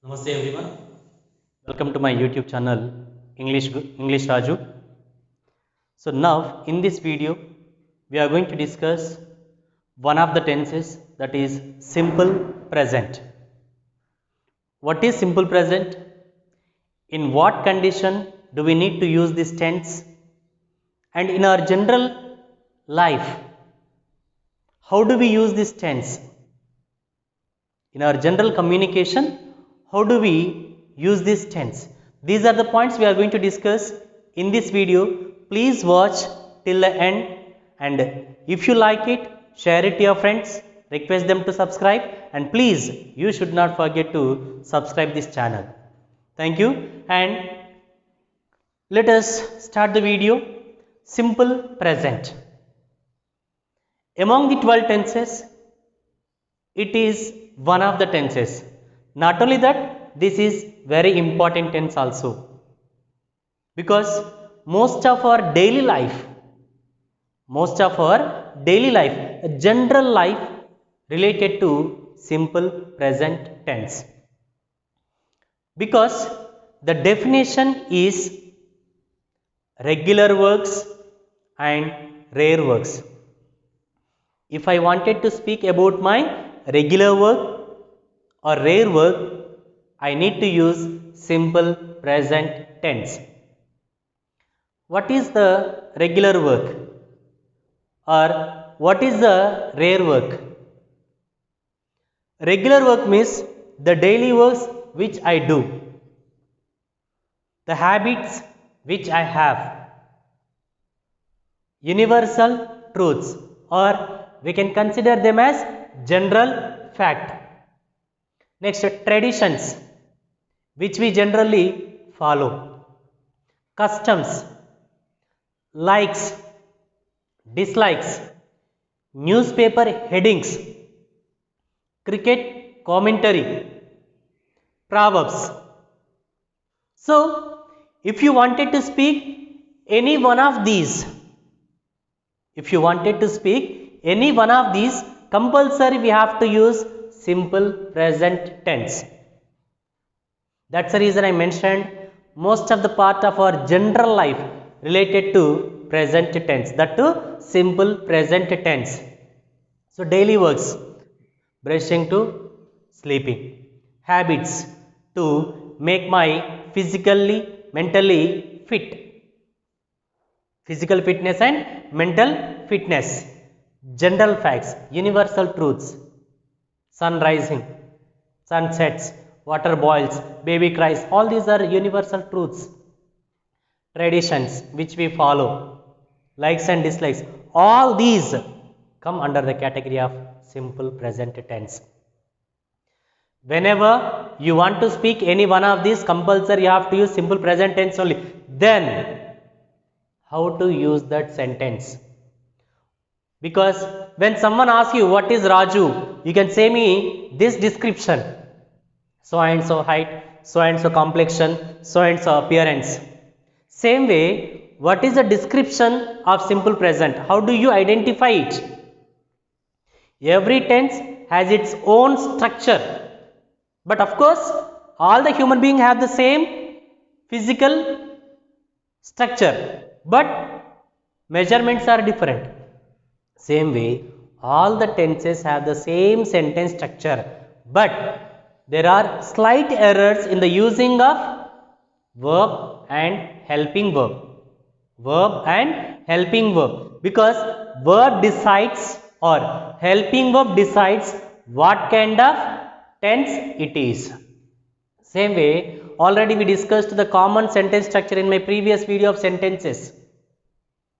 Namaste everyone. Welcome to my YouTube channel English Raju. So now in this video we are going to discuss one of the tenses, that is simple present. What is simple present? In what condition do we need to use this tense? And in our general life, how do we use this tense? In our general communication, how do we use this tense? These are the points we are going to discuss in this video. Please watch till the end, and if you like it, share it to your friends, request them to subscribe, and please, you should not forget to subscribe this channel. Thank you, and let us start the video. Simple present. Among the 12 tenses, it is one of the tenses. Not only that, this is very important tense also, because most of our daily life, general life related to simple present tense, because the definition is regular works and rare works. If I wanted to speak about my regular work or rare work, I need to use simple present tense. What is the regular work or what is the rare work? Regular work means the daily works which I do, the habits which I have, universal truths, or we can consider them as general fact. Next, traditions which we generally follow, customs, likes, dislikes, newspaper headings, cricket commentary, proverbs. So, if you wanted to speak any one of these, compulsory we have to use simple present tense. That's the reason I mentioned most of the part of our general life related to present tense, that too simple present tense. So daily works, brushing to sleeping, habits to make my physically, mentally fit, physical fitness and mental fitness, general facts, universal truths, sun rising, sun sets, water boils, baby cries, all these are universal truths. Traditions which we follow, likes and dislikes, all these come under the category of simple present tense. Whenever you want to speak any one of these, compulsory you have to use simple present tense only. Then how to use that sentence? Because when someone asks you what is Raju, you can say me this description, so and so height, so and so complexion, so and so appearance. Same way, what is the description of simple present? How do you identify it? Every tense has its own structure, but of course all the human beings have the same physical structure, but measurements are different. Same way, all the tenses have the same sentence structure, but there are slight errors in the using of verb and helping verb. Because verb decides or helping verb decides what kind of tense it is. Same way, already we discussed the common sentence structure in my previous video of sentences.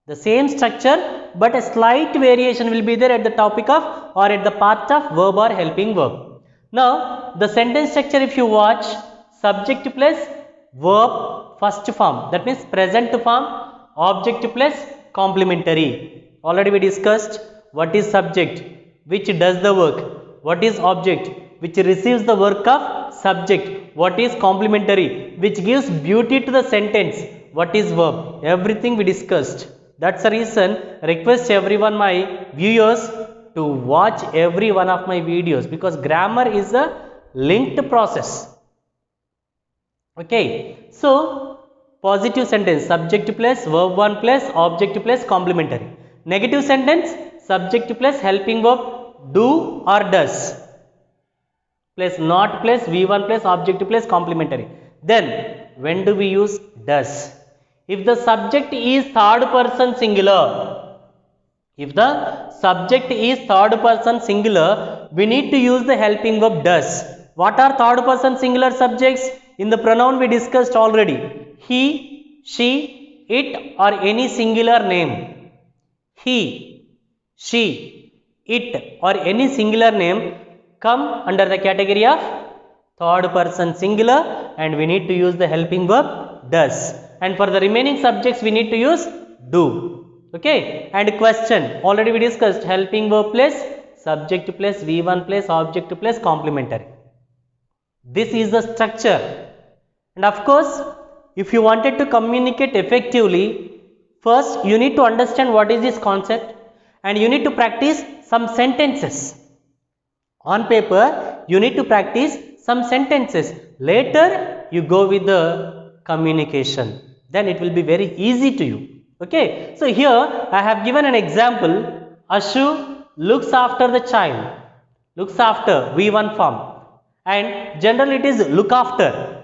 The same structure, but a slight variation will be there at the topic of or at the part of verb or helping verb. Now, the sentence structure, if you watch, subject plus verb first form, that means present form, object plus complementary. Already we discussed what is subject, which does the work, what is object, which receives the work of subject, what is complementary, which gives beauty to the sentence, what is verb. Everything we discussed. That's the reason I request everyone, my viewers, to watch every one of my videos, because grammar is a linked process. Okay, so positive sentence, subject plus verb 1 plus object plus complementary. Negative sentence, subject plus helping verb do or does plus not plus v1 plus object plus complementary. Then when do we use does? If the subject is third person singular, if the subject is third person singular, we need to use the helping verb does. What are third person singular subjects? In the pronoun we discussed already. He, she, it or any singular name. He, she, it or any singular name come under the category of third person singular, and we need to use the helping verb does. And for the remaining subjects we need to use do. Okay, and question already we discussed, helping verb plus subject plus v1 plus object plus complementary. This is the structure. And of course, if you wanted to communicate effectively, first you need to understand what is this concept, and you need to practice some sentences. On paper you need to practice some sentences. Later you go with the communication, then it will be very easy to you. Okay, so here I have given an example. Ashu looks after the child. Looks after v1 form, and generally it is look after.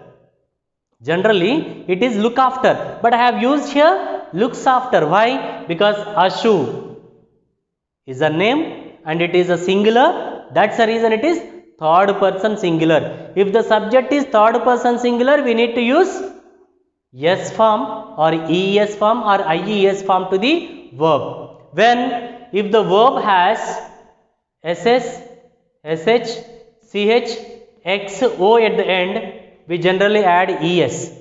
Generally it is look after, but I have used here looks after. Why? Because Ashu is a name and it is a singular. That's the reason it is third person singular. If the subject is third person singular, we need to use S form or ES form or IES form to the verb. When if the verb has SS, SH, CH, XO at the end, we generally add ES.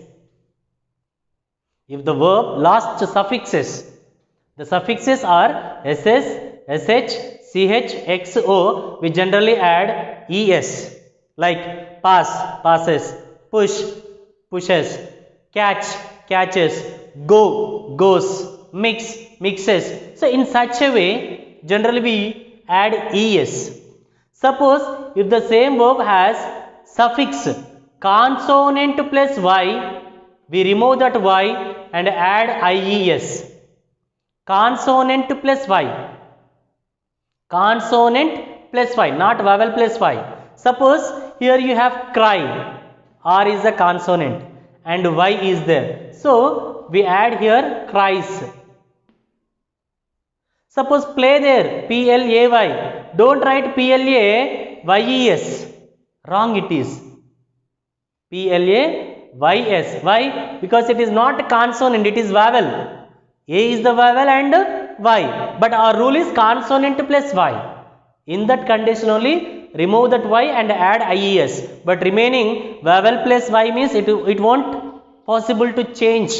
If the verb last suffixes, the suffixes are SS, SH, CH, XO, we generally add ES. Like pass, passes, push, pushes, catch, catches, go, goes, mix, mixes. So in such a way, generally we add ES. Suppose if the same verb has suffix consonant plus Y, we remove that Y and add IES. Consonant plus Y. Consonant plus Y, not vowel plus Y. Suppose here you have cry, R is a consonant and Y is there. So we add here cries. Suppose play there, PLAY. Don't write PLAYES. Wrong it is. PLAYS. Why? Because it is not consonant, it is vowel. A is the vowel and Y. But our rule is consonant plus Y. In that condition only, remove that Y and add IES. But remaining vowel plus Y means it won't possible to change,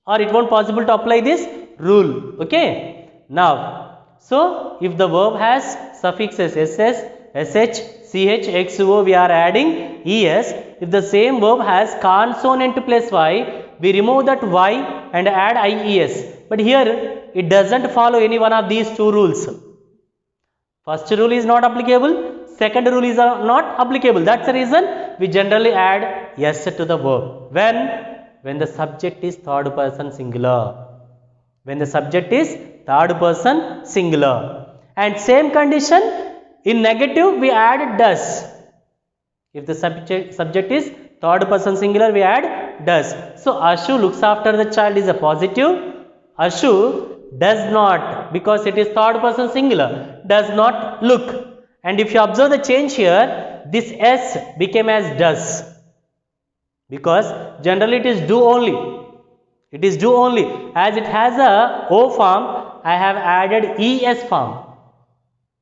or it won't possible to apply this rule. Okay. Now, so if the verb has suffixes SS, SH, CH, XO, we are adding ES. If the same verb has consonant plus Y, we remove that Y and add IES. But here it doesn't follow any one of these two rules. First rule is not applicable, second rule is not applicable. That's the reason we generally add S to the verb. When the subject is third person singular. When the subject is third person singular. And same condition, in negative we add does. If the subject is third person singular, we add does. So Ashu looks after the child is a positive. Ashu does not, because it is third person singular, does not look. And if you observe the change here, this S became as does, because generally it is do only. It is do only. As it has a O form, I have added ES form,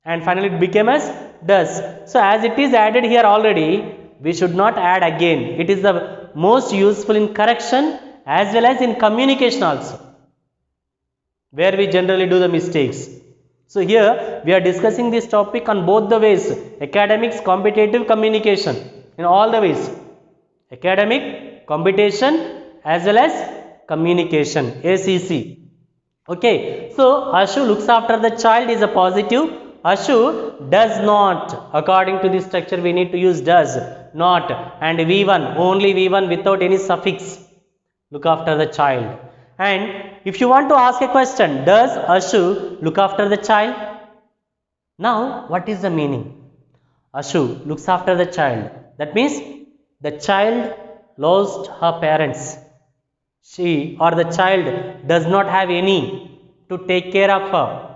and finally it became as does. So as it is added here already, we should not add again. It is the most useful in correction as well as in communication also, where we generally do the mistakes. So here we are discussing this topic on both the ways, academics, competitive, communication, in all the ways, academic, competition as well as communication, ACC. Okay, so Ashu looks after the child is a positive. Ashu does not, according to this structure we need to use does. not, and V1, only V1 without any suffix. Look after the child. And if you want to ask a question, does Ashu look after the child? Now, what is the meaning? Ashu looks after the child. That means the child lost her parents. She or the child does not have any to take care of her.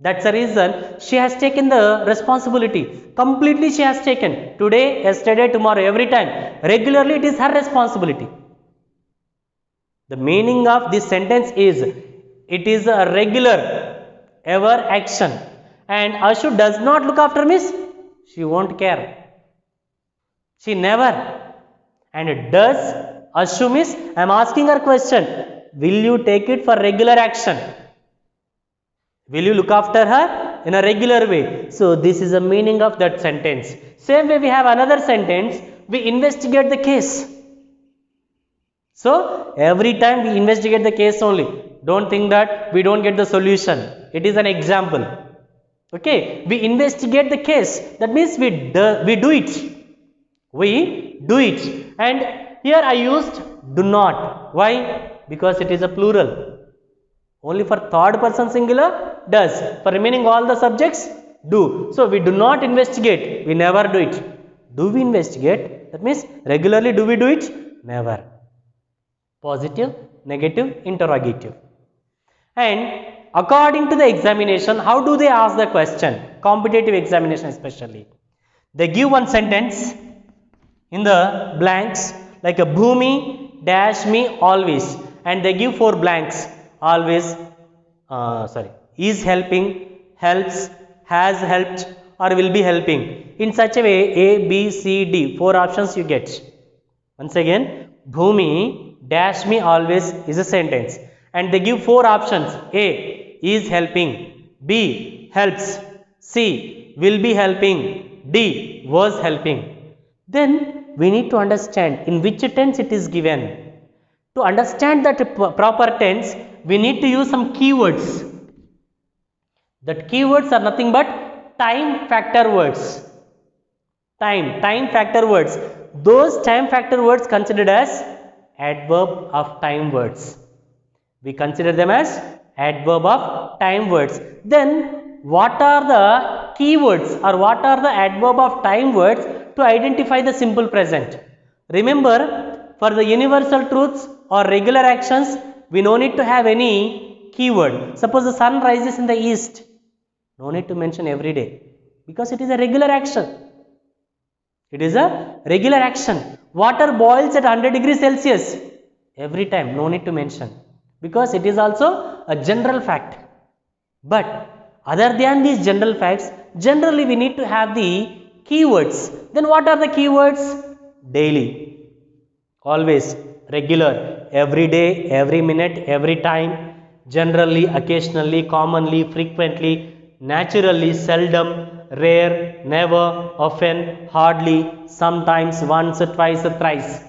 That's the reason she has taken the responsibility. Completely she has taken. Today, yesterday, tomorrow, every time. Regularly it is her responsibility. The meaning of this sentence is, it is a regular, ever action. And Ashu does not look after Miss, she won't care. She never. And does Ashu Miss, I am asking her question, will you take it for regular action? Will you look after her in a regular way? So this is the meaning of that sentence. Same way we have another sentence, we investigate the case. So every time we investigate the case only. Don't think that we don't get the solution. It is an example. Okay, we investigate the case. That means we do it. We do it. And here I used do not. Why? Because it is a plural. Only for third person singular, does. For remaining all the subjects, do. So we do not investigate. We never do it. Do we investigate? That means regularly do we do it? Never. Positive, negative, interrogative. And according to the examination, how do they ask the question? Competitive examination especially. They give one sentence in the blanks like a Bhumi dash me always, and they give 4 blanks. Always, is helping, helps, has helped, or will be helping. In such a way, A, B, C, D, 4 options you get. Once again, Bhumi dash me always is a sentence, and they give 4 options. A, is helping, B, helps, C, will be helping, D, was helping. Then we need to understand in which tense it is given. To understand that proper tense, we need to use some keywords. That keywords are nothing but time factor words. Time factor words. Those time factor words considered as adverb of time words. We consider them as adverb of time words. Then what are the keywords or what are the adverb of time words to identify the simple present? Remember, for the universal truths or regular actions, we no need to have any keyword. Suppose the sun rises in the east. No need to mention every day because it is a regular action. It is a regular action. Water boils at 100 degrees Celsius. Every time, no need to mention because it is also a general fact. But other than these general facts, generally we need to have the keywords. Then what are the keywords? Daily, always, regular, every day, every minute, every time, generally, occasionally, commonly, frequently, naturally, seldom, rare, never, often, hardly, sometimes, once, twice, thrice.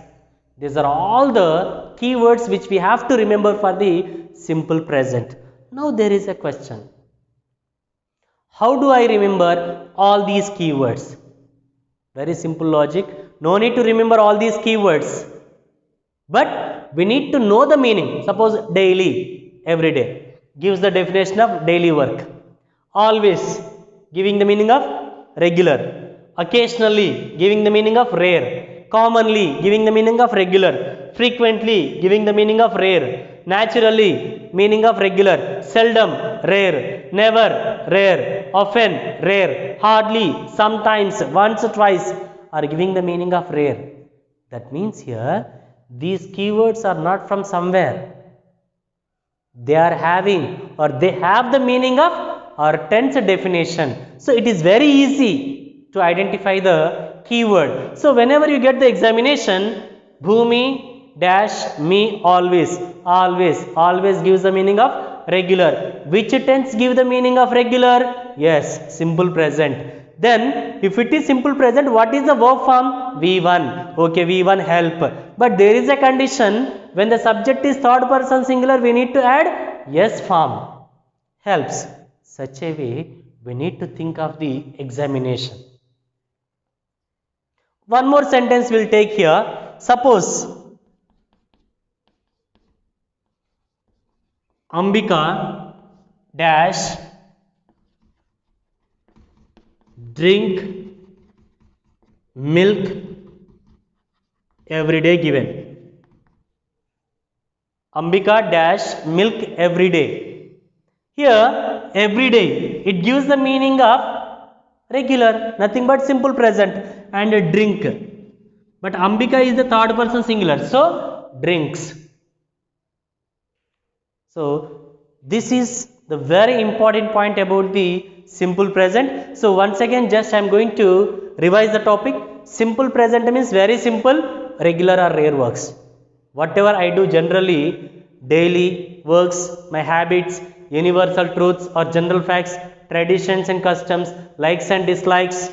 These are all the keywords which we have to remember for the simple present. Now there is a question. How do I remember all these keywords? Very simple logic. No need to remember all these keywords. But we need to know the meaning. Suppose daily, every day, gives the definition of daily work. Always, giving the meaning of regular. Occasionally, giving the meaning of rare. Commonly, giving the meaning of regular. Frequently, giving the meaning of rare. Naturally, meaning of regular. Seldom, rare. Never, rare. Often, rare. Hardly, sometimes, once, twice are giving the meaning of rare. That means here, these keywords are not from somewhere. They are having or they have the meaning of our tense definition. So it is very easy to identify the keyword. So whenever you get the examination, Bhumi dash me always, always gives the meaning of regular. Which tense give the meaning of regular? Yes, simple present. Then if it is simple present, what is the verb form? V1. Okay, V1 help. But there is a condition, when the subject is third person singular, we need to add yes form. Helps. Such a way, we need to think of the examination. One more sentence we'll take here. Suppose Ambika dash drink milk every day given. Ambika dash milk every day. Here every day it gives the meaning of regular, nothing but simple present, and a drink. But Ambika is the third person singular, so drinks. So this is the very important point about the simple present. So once again, just I am going to revise the topic. Simple present means very simple, regular or rare works. Whatever I do generally, daily works, my habits, universal truths or general facts, traditions and customs, likes and dislikes,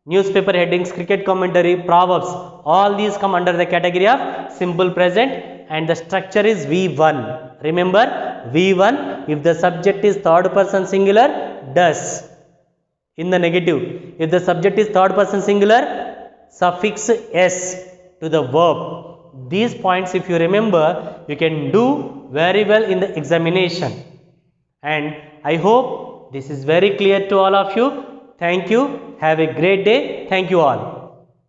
newspaper headings, cricket commentary, proverbs, all these come under the category of simple present, and the structure is V1. Remember, V1, if the subject is third person singular, does. In the negative, if the subject is third person singular, suffix s to the verb. These points, if you remember, you can do very well in the examination. And I hope this is very clear to all of you. Thank you. Have a great day. Thank you all.